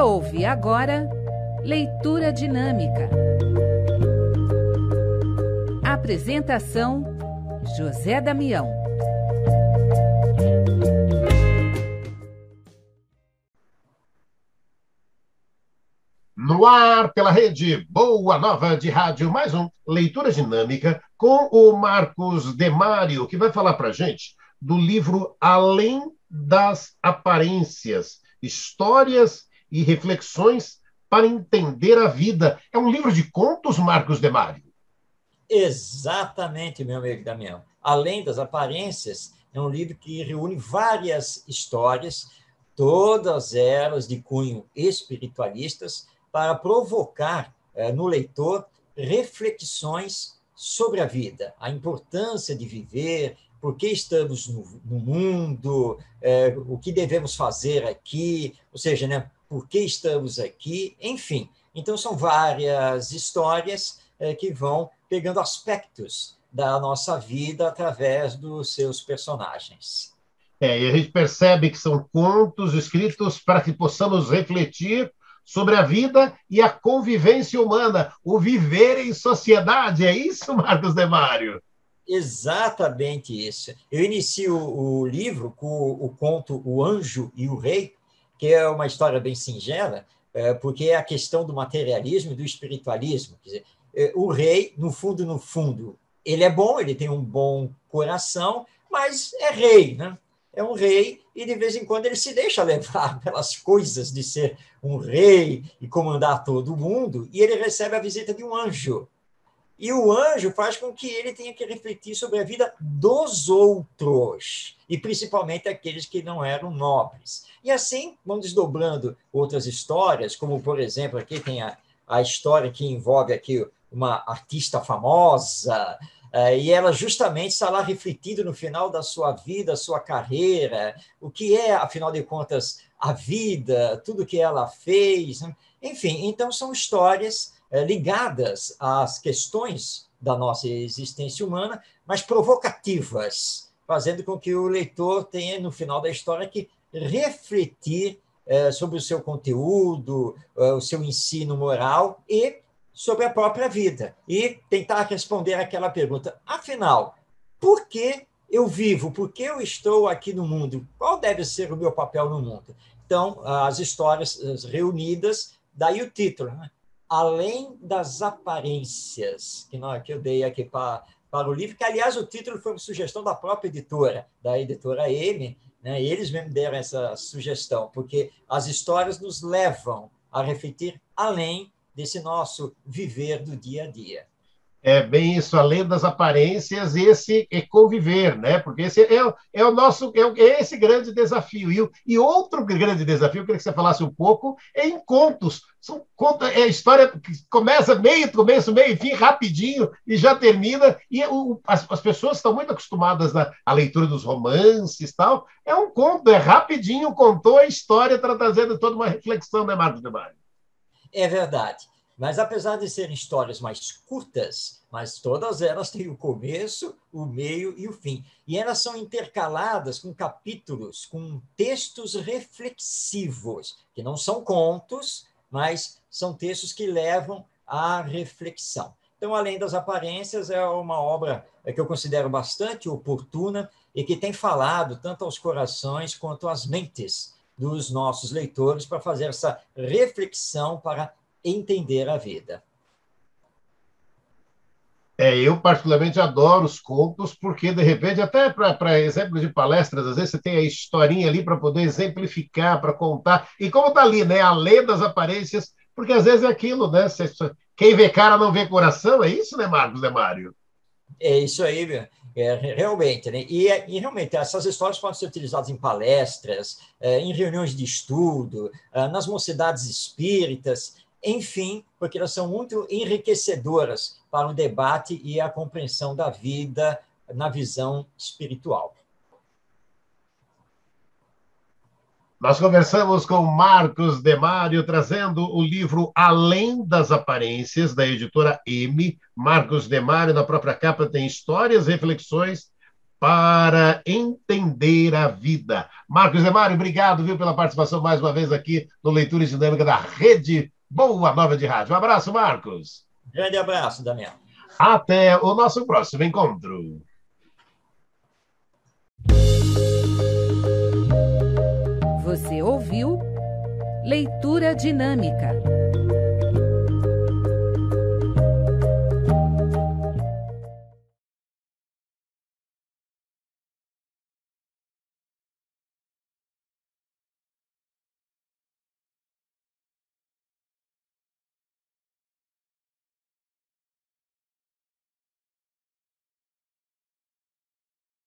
ouve agora Leitura Dinâmica. Apresentação: José Damião. No ar, pela rede Boa Nova de Rádio, mais um Leitura Dinâmica com o Marcos Demário, que vai falar para a gente do livro Além das Aparências, Histórias e Reflexões para Entender a Vida. É um livro de contos, Marcos Demário? Exatamente, meu amigo Damião. Além das Aparências, é um livro que reúne várias histórias, todas elas de cunho espiritualistas, para provocar no leitor reflexões sobre a vida, a importância de viver, por que estamos no mundo, o que devemos fazer aqui, ou seja, né, por que estamos aqui, enfim. Então, são várias histórias que vão pegando aspectos da nossa vida através dos seus personagens. E a gente percebe que são contos escritos para que possamos refletir sobre a vida e a convivência humana, o viver em sociedade. É isso, Marcos Demário? Exatamente isso. Eu inicio o livro com o conto O Anjo e o Rei, que é uma história bem singela, porque é a questão do materialismo e do espiritualismo. Quer dizer, o rei, no fundo, ele é bom, ele tem um bom coração, mas é rei, né? É um rei e, de vez em quando, ele se deixa levar pelas coisas de ser um rei e comandar todo mundo, e ele recebe a visita de um anjo. E o anjo faz com que ele tenha que refletir sobre a vida dos outros, e principalmente aqueles que não eram nobres. E assim vão desdobrando outras histórias, como, por exemplo, aqui tem a história que envolve aqui uma artista famosa, e ela justamente está lá refletindo no final da sua vida, sua carreira, o que é, afinal de contas, a vida, tudo que ela fez. Enfim, então são histórias ligadas às questões da nossa existência humana, mas provocativas, fazendo com que o leitor tenha, no final da história, que refletir sobre o seu conteúdo, o seu ensino moral e sobre a própria vida, e tentar responder aquela pergunta: afinal, por que eu vivo? Por que eu estou aqui no mundo? Qual deve ser o meu papel no mundo? Então, as histórias reunidas, daí o título, né? Além das Aparências, que eu dei aqui para o livro, que, aliás, o título foi uma sugestão da própria editora, da editora M, né? Eles mesmo deram essa sugestão, porque as histórias nos levam a refletir além desse nosso viver do dia a dia. É bem isso, além das aparências, esse é conviver, né? Porque esse é o nosso, é esse grande desafio. E outro grande desafio, eu queria que você falasse um pouco, é em contos. É a história que começa começo, meio e fim, rapidinho, e já termina. E as pessoas estão muito acostumadas à leitura dos romances e tal. É um conto, é rapidinho, contou a história, está trazendo toda uma reflexão, né, Marcos Demário? É verdade. Mas, apesar de serem histórias mais curtas, mas todas elas têm o começo, o meio e o fim. E elas são intercaladas com capítulos, com textos reflexivos, que não são contos, mas são textos que levam à reflexão. Então, Além das Aparências, é uma obra que eu considero bastante oportuna e que tem falado tanto aos corações quanto às mentes dos nossos leitores para fazer essa reflexão, para entender a vida. Eu particularmente adoro os contos, porque, de repente, até para exemplo de palestras, às vezes você tem a historinha ali para poder exemplificar, para contar, e como está ali, né, além das aparências, porque às vezes é aquilo, né, quem vê cara não vê coração, é isso, né, Marcos Demário? É isso aí, realmente, né? E realmente essas histórias podem ser utilizadas em palestras, em reuniões de estudo, nas mocidades espíritas, enfim, porque elas são muito enriquecedoras para o debate e a compreensão da vida na visão espiritual. Nós conversamos com Marcos Demário, trazendo o livro Além das Aparências, da editora M. Marcos Demário, na própria capa, tem histórias, reflexões para entender a vida. Marcos Demário, obrigado, viu, pela participação mais uma vez aqui no Leitura Dinâmica da Rede Boa Nova de Rádio. Um abraço, Marcos. Grande abraço, Daniel. Até o nosso próximo encontro. Você ouviu Leitura Dinâmica.